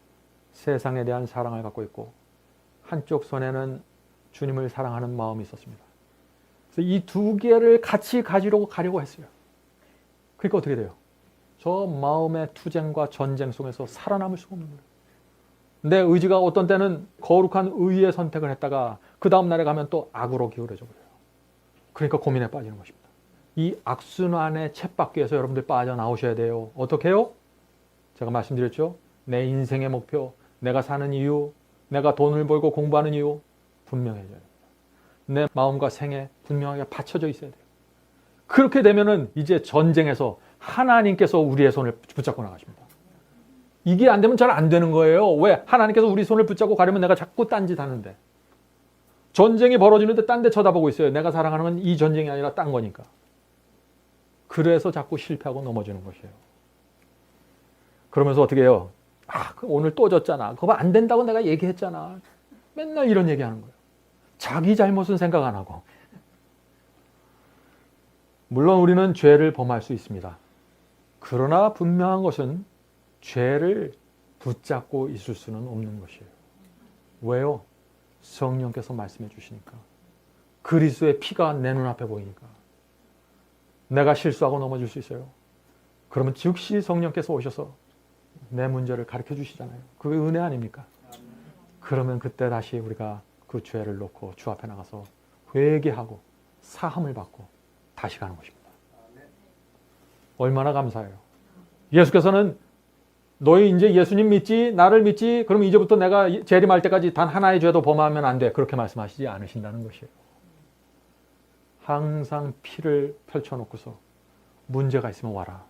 세상에 대한 사랑을 갖고 있고 한쪽 손에는 주님을 사랑하는 마음이 있었습니다. 그래서 이 두 개를 같이 가지려고 했어요. 그러니까 어떻게 돼요? 저 마음의 투쟁과 전쟁 속에서 살아남을 수가 없는 거예요. 내 의지가 어떤 때는 거룩한 의의 선택을 했다가 그 다음 날에 가면 또 악으로 기울어져 버려요. 그러니까 고민에 빠지는 것입니다. 이 악순환의 쳇바퀴에서 여러분들 빠져나오셔야 돼요. 어떻게 해요? 제가 말씀드렸죠? 내 인생의 목표, 내가 사는 이유, 내가 돈을 벌고 공부하는 이유 분명해져야 됩니다. 내 마음과 생에 분명하게 받쳐져 있어야 돼요. 그렇게 되면은 이제 전쟁에서 하나님께서 우리의 손을 붙잡고 나가십니다. 이게 안 되면 잘 안 되는 거예요. 왜? 하나님께서 우리 손을 붙잡고 가려면 내가 자꾸 딴짓 하는데. 전쟁이 벌어지는데 딴 데 쳐다보고 있어요. 내가 사랑하는 건 이 전쟁이 아니라 딴 거니까. 그래서 자꾸 실패하고 넘어지는 것이에요. 그러면서 어떻게 해요? 오늘 또 졌잖아. 그거 안 된다고 내가 얘기했잖아. 맨날 이런 얘기하는 거예요. 자기 잘못은 생각 안 하고. 물론 우리는 죄를 범할 수 있습니다. 그러나 분명한 것은 죄를 붙잡고 있을 수는 없는 것이에요. 왜요? 성령께서 말씀해 주시니까. 그리스도의 피가 내 눈앞에 보이니까. 내가 실수하고 넘어질 수 있어요. 그러면 즉시 성령께서 오셔서 내 문제를 가르쳐 주시잖아요. 그게 은혜 아닙니까? 그러면 그때 다시 우리가 그 죄를 놓고 주 앞에 나가서 회개하고 사함을 받고 다시 가는 것입니다. 얼마나 감사해요. 예수께서는 너희 이제 예수님 믿지? 나를 믿지? 그러면 이제부터 내가 재림할 때까지 단 하나의 죄도 범하면 안 돼. 그렇게 말씀하시지 않으신다는 것이에요. 항상 피를 펼쳐놓고서 문제가 있으면 와라.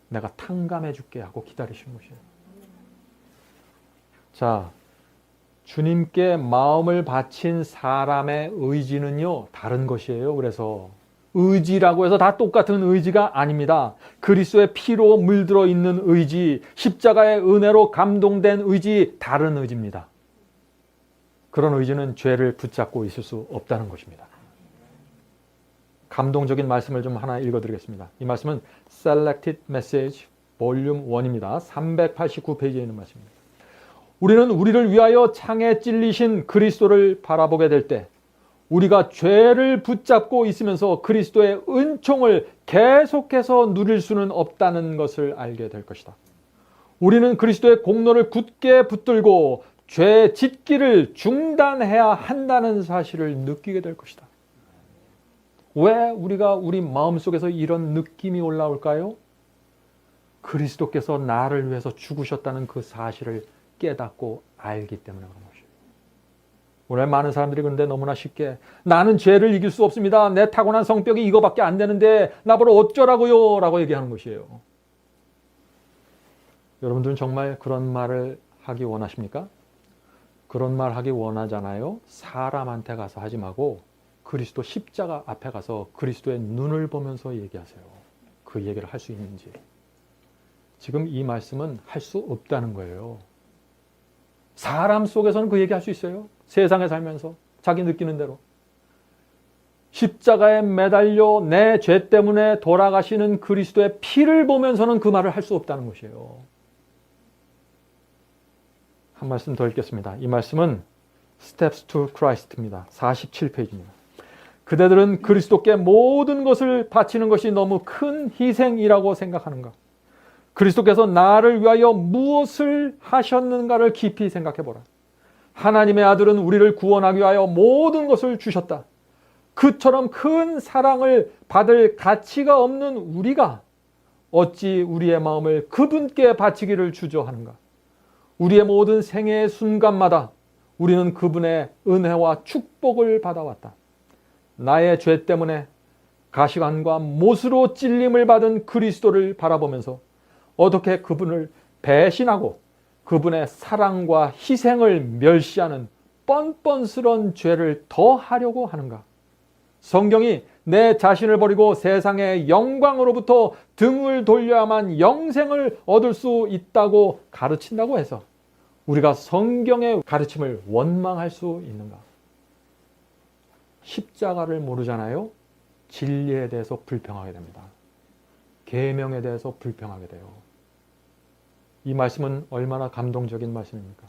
내가 탕감해 줄게 하고 기다리시는 것이에요. 자, 주님께 마음을 바친 사람의 의지는요, 다른 것이에요. 그래서 의지라고 해서 다 똑같은 의지가 아닙니다. 그리스도의 피로 물들어 있는 의지, 십자가의 은혜로 감동된 의지, 다른 의지입니다. 그런 의지는 죄를 붙잡고 있을 수 없다는 것입니다. 감동적인 말씀을 좀 하나 읽어드리겠습니다. 이 말씀은 Selected Message 볼륨 1입니다. 389페이지에 있는 말씀입니다. 우리는 우리를 위하여 창에 찔리신 그리스도를 바라보게 될 때 우리가 죄를 붙잡고 있으면서 그리스도의 은총을 계속해서 누릴 수는 없다는 것을 알게 될 것이다. 우리는 그리스도의 공로를 굳게 붙들고 죄 짓기를 중단해야 한다는 사실을 느끼게 될 것이다. 왜 우리가 우리 마음속에서 이런 느낌이 올라올까요? 그리스도께서 나를 위해서 죽으셨다는 그 사실을 깨닫고 알기 때문에 그런 것이에요. 오늘 많은 사람들이 그런데 너무나 쉽게 나는 죄를 이길 수 없습니다. 내 타고난 성격이 이거밖에 안 되는데 나보러 어쩌라고요? 라고 얘기하는 것이에요. 여러분들은 정말 그런 말을 하기 원하십니까? 그런 말 하기 원하잖아요. 사람한테 가서 하지 말고 그리스도 십자가 앞에 가서 그리스도의 눈을 보면서 얘기하세요. 그 얘기를 할 수 있는지. 지금 이 말씀은 할 수 없다는 거예요. 사람 속에서는 그 얘기할 수 있어요. 세상에 살면서 자기 느끼는 대로. 십자가에 매달려 내 죄 때문에 돌아가시는 그리스도의 피를 보면서는 그 말을 할 수 없다는 것이에요. 한 말씀 더 읽겠습니다. 이 말씀은 Steps to Christ입니다. 47페이지입니다. 그대들은 그리스도께 모든 것을 바치는 것이 너무 큰 희생이라고 생각하는가? 그리스도께서 나를 위하여 무엇을 하셨는가를 깊이 생각해 보라. 하나님의 아들은 우리를 구원하기 위하여 모든 것을 주셨다. 그처럼 큰 사랑을 받을 가치가 없는 우리가 어찌 우리의 마음을 그분께 바치기를 주저하는가? 우리의 모든 생애의 순간마다 우리는 그분의 은혜와 축복을 받아왔다. 나의 죄 때문에 가시관과 못으로 찔림을 받은 그리스도를 바라보면서 어떻게 그분을 배신하고 그분의 사랑과 희생을 멸시하는 뻔뻔스러운 죄를 더 하려고 하는가? 성경이 내 자신을 버리고 세상의 영광으로부터 등을 돌려야만 영생을 얻을 수 있다고 가르친다고 해서 우리가 성경의 가르침을 원망할 수 있는가? 십자가를 모르잖아요. 진리에 대해서 불평하게 됩니다. 계명에 대해서 불평하게 돼요. 이 말씀은 얼마나 감동적인 말씀입니까?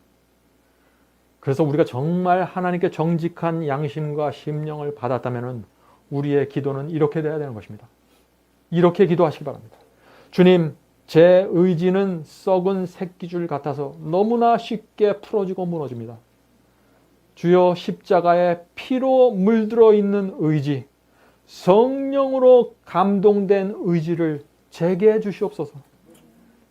그래서 우리가 정말 하나님께 정직한 양심과 심령을 받았다면 우리의 기도는 이렇게 돼야 되는 것입니다. 이렇게 기도하시기 바랍니다. 주님, 제 의지는 썩은 새끼줄 같아서 너무나 쉽게 풀어지고 무너집니다. 주여, 십자가에 피로 물들어 있는 의지, 성령으로 감동된 의지를 제게 해 주시옵소서.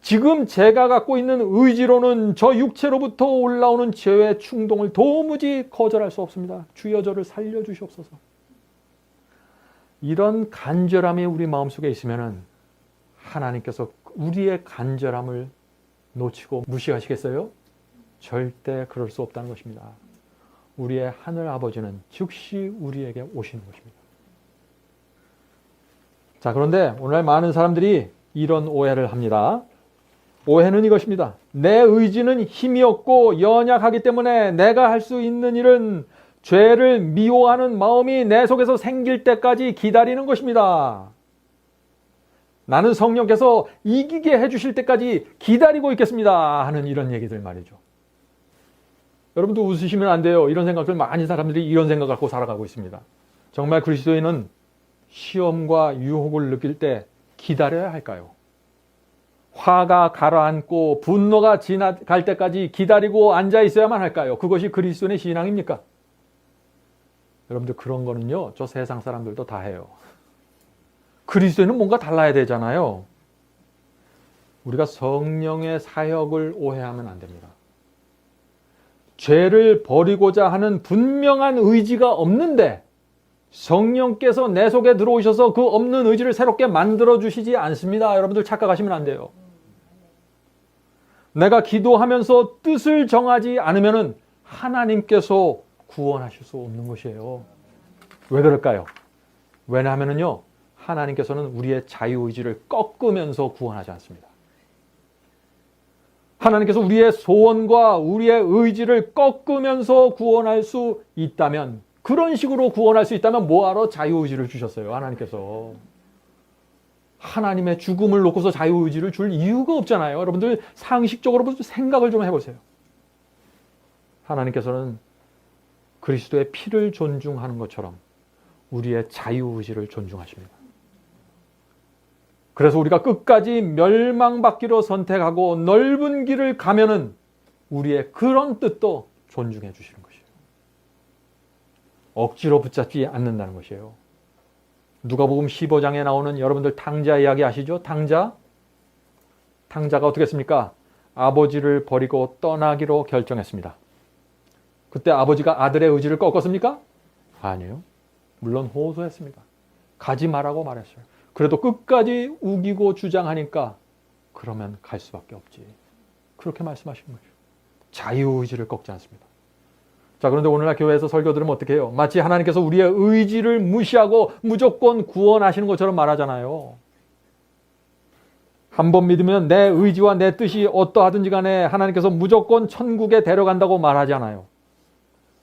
지금 제가 갖고 있는 의지로는 저 육체로부터 올라오는 죄의 충동을 도무지 거절할 수 없습니다. 주여, 저를 살려주시옵소서. 이런 간절함이 우리 마음속에 있으면 하나님께서 우리의 간절함을 놓치고 무시하시겠어요? 절대 그럴 수 없다는 것입니다. 우리의 하늘 아버지는 즉시 우리에게 오시는 것입니다. 자, 그런데 오늘 많은 사람들이 이런 오해를 합니다. 오해는 이것입니다. 내 의지는 힘이 없고 연약하기 때문에 내가 할 수 있는 일은 죄를 미워하는 마음이 내 속에서 생길 때까지 기다리는 것입니다. 나는 성령께서 이기게 해주실 때까지 기다리고 있겠습니다 하는 이런 얘기들 말이죠. 여러분도 웃으시면 안 돼요. 이런 생각들 많은 사람들이 이런 생각 갖고 살아가고 있습니다. 정말 그리스도인은 시험과 유혹을 느낄 때 기다려야 할까요? 화가 가라앉고 분노가 지나갈 때까지 기다리고 앉아 있어야만 할까요? 그것이 그리스도인의 신앙입니까? 여러분들, 그런 거는요, 저 세상 사람들도 다 해요. 그리스도인은 뭔가 달라야 되잖아요. 우리가 성령의 사역을 오해하면 안 됩니다. 죄를 버리고자 하는 분명한 의지가 없는데 성령께서 내 속에 들어오셔서 그 없는 의지를 새롭게 만들어 주시지 않습니다. 여러분들 착각하시면 안 돼요. 내가 기도하면서 뜻을 정하지 않으면 하나님께서 구원하실 수 없는 것이에요. 왜 그럴까요? 왜냐하면요, 하나님께서는 우리의 자유의지를 꺾으면서 구원하지 않습니다. 하나님께서 우리의 소원과 우리의 의지를 꺾으면서 구원할 수 있다면, 그런 식으로 구원할 수 있다면 뭐하러 자유의지를 주셨어요? 하나님께서. 하나님의 죽음을 놓고서 자유의지를 줄 이유가 없잖아요. 여러분들 상식적으로 생각을 좀 해보세요. 하나님께서는 그리스도의 피를 존중하는 것처럼 우리의 자유의지를 존중하십니다. 그래서 우리가 끝까지 멸망받기로 선택하고 넓은 길을 가면은 우리의 그런 뜻도 존중해 주시는 것이에요. 억지로 붙잡지 않는다는 것이에요. 누가복음 15장에 나오는 여러분들 탕자 이야기 아시죠? 탕자가 어떻게 했습니까? 아버지를 버리고 떠나기로 결정했습니다. 그때 아버지가 아들의 의지를 꺾었습니까? 아니요. 물론 호소했습니다. 가지 말라고 말했어요. 그래도 끝까지 우기고 주장하니까 그러면 갈 수밖에 없지. 그렇게 말씀하시는 거죠. 자유의지를 꺾지 않습니다. 자, 그런데 오늘날 교회에서 설교 들으면 어떻게 해요? 마치 하나님께서 우리의 의지를 무시하고 무조건 구원하시는 것처럼 말하잖아요. 한 번 믿으면 내 의지와 내 뜻이 어떠하든지 간에 하나님께서 무조건 천국에 데려간다고 말하잖아요.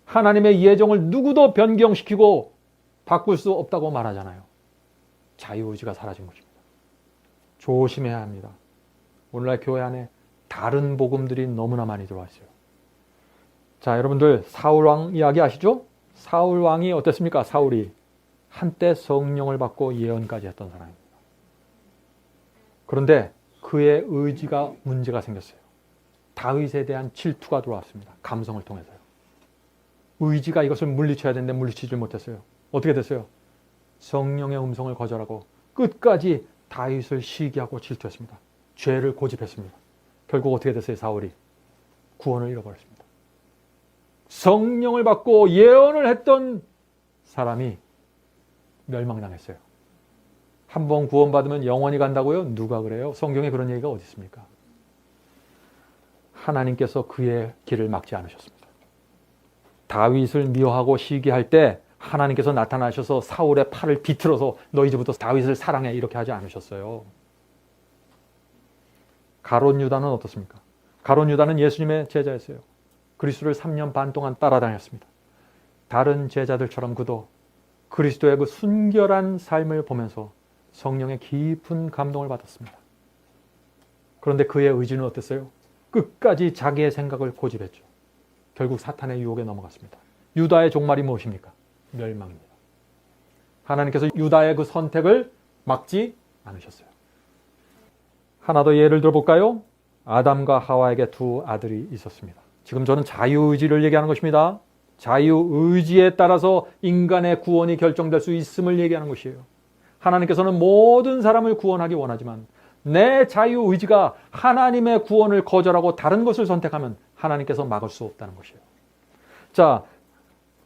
하나님의 예정을 누구도 변경시키고 바꿀 수 없다고 말하잖아요. 자유의지가 사라진 것입니다. 조심해야 합니다. 오늘날 교회 안에 다른 복음들이 너무나 많이 들어와 있어요. 자, 여러분들 사울왕 이야기 아시죠? 사울왕이 어땠습니까? 사울이 한때 성령을 받고 예언까지 했던 사람입니다. 그런데 그의 의지가 문제가 생겼어요. 다윗에 대한 질투가 들어왔습니다. 감성을 통해서요. 의지가 이것을 물리쳐야 되는데 물리치지 못했어요. 어떻게 됐어요? 성령의 음성을 거절하고 끝까지 다윗을 시기하고 질투했습니다. 죄를 고집했습니다. 결국 어떻게 됐어요? 사울이 구원을 잃어버렸습니다. 성령을 받고 예언을 했던 사람이 멸망당했어요. 한번 구원받으면 영원히 간다고요? 누가 그래요? 성경에 그런 얘기가 어디 있습니까? 하나님께서 그의 길을 막지 않으셨습니다. 다윗을 미워하고 시기할 때 하나님께서 나타나셔서 사울의 팔을 비틀어서 너 이제부터 다윗을 사랑해 이렇게 하지 않으셨어요. 가롯 유다는 어떻습니까? 가롯 유다는 예수님의 제자였어요. 그리스도를 3년 반 동안 따라다녔습니다. 다른 제자들처럼 그도 그리스도의 그 순결한 삶을 보면서 성령의 깊은 감동을 받았습니다. 그런데 그의 의지는 어땠어요? 끝까지 자기의 생각을 고집했죠. 결국 사탄의 유혹에 넘어갔습니다. 유다의 종말이 무엇입니까? 멸망입니다. 하나님께서 유다의 그 선택을 막지 않으셨어요. 하나 더 예를 들어볼까요? 아담과 하와에게 두 아들이 있었습니다. 지금 저는 자유의지를 얘기하는 것입니다. 자유의지에 따라서 인간의 구원이 결정될 수 있음을 얘기하는 것이에요. 하나님께서는 모든 사람을 구원하기 원하지만 내 자유의지가 하나님의 구원을 거절하고 다른 것을 선택하면 하나님께서 막을 수 없다는 것이에요. 자,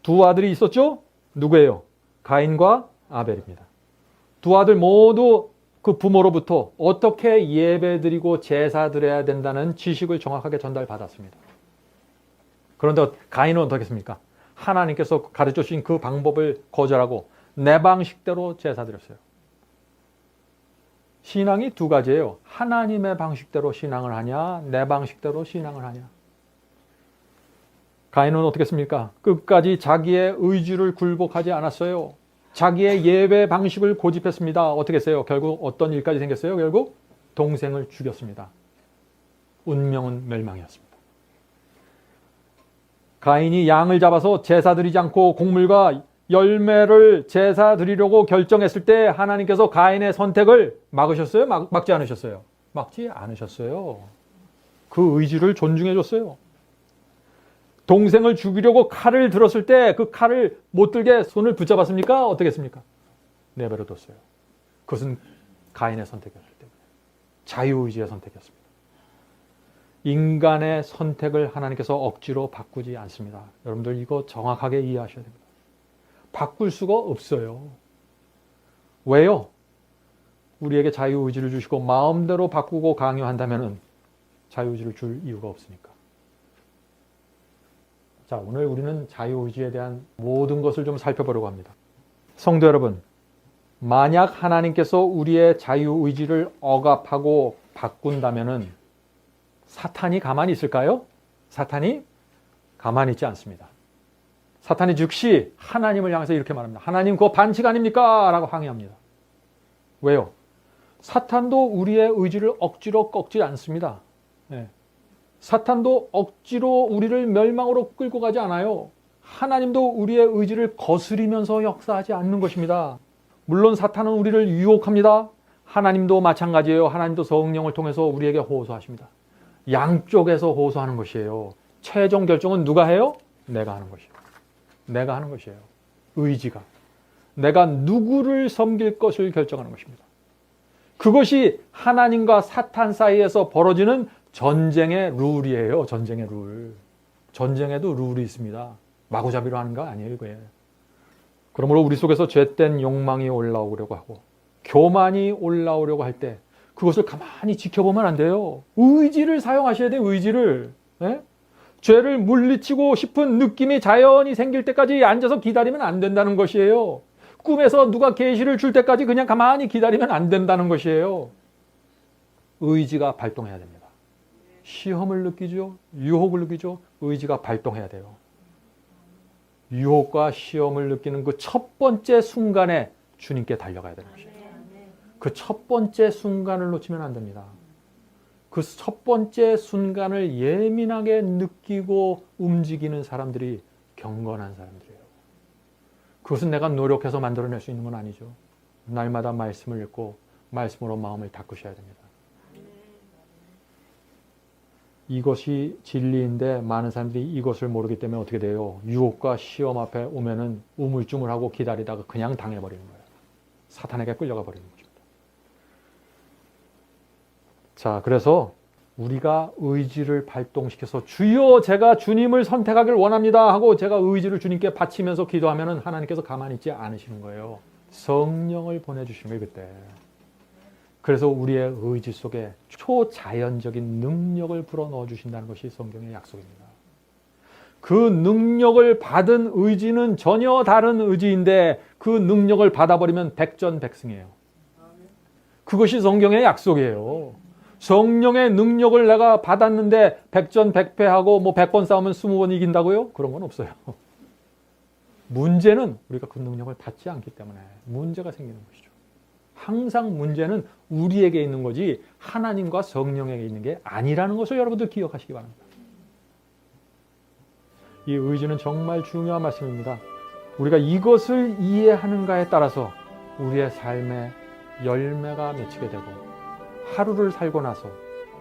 두 아들이 있었죠? 누구예요? 가인과 아벨입니다. 두 아들 모두 그 부모로부터 어떻게 예배드리고 제사 드려야 된다는 지식을 정확하게 전달받았습니다. 그런데 가인은 어떻게 했습니까? 하나님께서 가르쳐 주신 그 방법을 거절하고 내 방식대로 제사 드렸어요. 신앙이 두 가지예요. 하나님의 방식대로 신앙을 하냐, 내 방식대로 신앙을 하냐. 가인은 어떻게 했습니까? 끝까지 자기의 의지를 굴복하지 않았어요. 자기의 예배 방식을 고집했습니다. 어떻게 했어요? 결국 어떤 일까지 생겼어요? 결국 동생을 죽였습니다. 운명은 멸망이었습니다. 가인이 양을 잡아서 제사 드리지 않고 곡물과 열매를 제사 드리려고 결정했을 때 하나님께서 가인의 선택을 막으셨어요? 막지 않으셨어요? 막지 않으셨어요. 그 의지를 존중해 줬어요. 동생을 죽이려고 칼을 들었을 때 그 칼을 못 들게 손을 붙잡았습니까? 어떻게 했습니까? 내버려 뒀어요. 그것은 가인의 선택이었기 때문에. 자유의지의 선택이었습니다. 인간의 선택을 하나님께서 억지로 바꾸지 않습니다. 여러분들 이거 정확하게 이해하셔야 됩니다. 바꿀 수가 없어요. 왜요? 우리에게 자유의지를 주시고 마음대로 바꾸고 강요한다면 자유의지를 줄 이유가 없으니까. 자, 오늘 우리는 자유의지에 대한 모든 것을 좀 살펴보려고 합니다. 성도 여러분, 만약 하나님께서 우리의 자유의지를 억압하고 바꾼다면 사탄이 가만히 있을까요? 사탄이 가만히 있지 않습니다. 사탄이 즉시 하나님을 향해서 이렇게 말합니다. 하나님 그거 반칙 아닙니까? 라고 항의합니다. 왜요? 사탄도 우리의 의지를 억지로 꺾지 않습니다. 네. 사탄도 억지로 우리를 멸망으로 끌고 가지 않아요. 하나님도 우리의 의지를 거스리면서 역사하지 않는 것입니다. 물론 사탄은 우리를 유혹합니다. 하나님도 마찬가지예요. 하나님도 성령을 통해서 우리에게 호소하십니다. 양쪽에서 호소하는 것이에요. 최종 결정은 누가 해요? 내가 하는 것이에요. 내가 하는 것이에요. 의지가. 내가 누구를 섬길 것을 결정하는 것입니다. 그것이 하나님과 사탄 사이에서 벌어지는 전쟁의 룰이에요. 전쟁의 룰. 전쟁에도 룰이 있습니다. 마구잡이로 하는 거 아니에요, 이거예요. 그러므로 우리 속에서 죄된 욕망이 올라오려고 하고 교만이 올라오려고 할 때 그것을 가만히 지켜보면 안 돼요. 의지를 사용하셔야 돼요, 의지를. 네? 죄를 물리치고 싶은 느낌이 자연히 생길 때까지 앉아서 기다리면 안 된다는 것이에요. 꿈에서 누가 계시를 줄 때까지 그냥 가만히 기다리면 안 된다는 것이에요. 의지가 발동해야 됩니다. 시험을 느끼죠. 유혹을 느끼죠. 의지가 발동해야 돼요. 유혹과 시험을 느끼는 그 첫 번째 순간에 주님께 달려가야 되는 것이에요. 그 첫 번째 순간을 놓치면 안 됩니다. 그 첫 번째 순간을 예민하게 느끼고 움직이는 사람들이 경건한 사람들이에요. 그것은 내가 노력해서 만들어낼 수 있는 건 아니죠. 날마다 말씀을 읽고 말씀으로 마음을 닦으셔야 됩니다. 이것이 진리인데 많은 사람들이 이것을 모르기 때문에 어떻게 돼요? 유혹과 시험 앞에 오면은 우물쭈물하고 기다리다가 그냥 당해버리는 거예요. 사탄에게 끌려가 버리는 것입니다. 자, 그래서 우리가 의지를 발동시켜서 주여 제가 주님을 선택하길 원합니다 하고 제가 의지를 주님께 바치면서 기도하면은 하나님께서 가만히 있지 않으시는 거예요. 성령을 보내주시는 거예요, 그때. 그래서 우리의 의지 속에 초자연적인 능력을 불어넣어 주신다는 것이 성경의 약속입니다. 그 능력을 받은 의지는 전혀 다른 의지인데 그 능력을 받아버리면 백전백승이에요. 그것이 성경의 약속이에요. 성령의 능력을 내가 받았는데 백전백패하고 뭐 100번 싸우면 20번 이긴다고요? 그런 건 없어요. 문제는 우리가 그 능력을 받지 않기 때문에 문제가 생기는 것이죠. 항상 문제는 우리에게 있는 거지 하나님과 성령에게 있는 게 아니라는 것을 여러분들 기억하시기 바랍니다. 이 의지는 정말 중요한 말씀입니다. 우리가 이것을 이해하는가에 따라서 우리의 삶의 열매가 맺히게 되고 하루를 살고 나서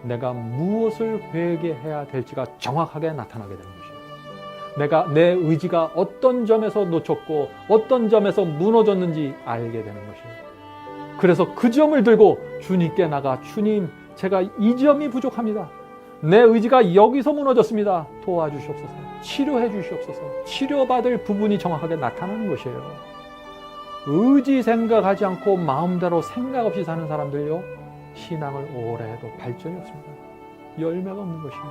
내가 무엇을 회개해야 될지가 정확하게 나타나게 되는 것이에요. 내 의지가 어떤 점에서 놓쳤고 어떤 점에서 무너졌는지 알게 되는 것이에요. 그래서 그 점을 들고 주님께 나가 주님 제가 이 점이 부족합니다. 내 의지가 여기서 무너졌습니다. 도와주시옵소서. 치료해 주시옵소서. 치료받을 부분이 정확하게 나타나는 것이에요. 의지 생각하지 않고 마음대로 생각 없이 사는 사람들요 신앙을 오래 해도 발전이 없습니다. 열매가 없는 것이에요.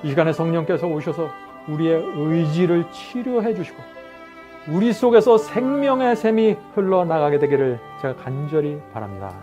이 시간에 성령께서 오셔서 우리의 의지를 치료해 주시고 우리 속에서 생명의 샘이 흘러나가게 되기를 제가 간절히 바랍니다.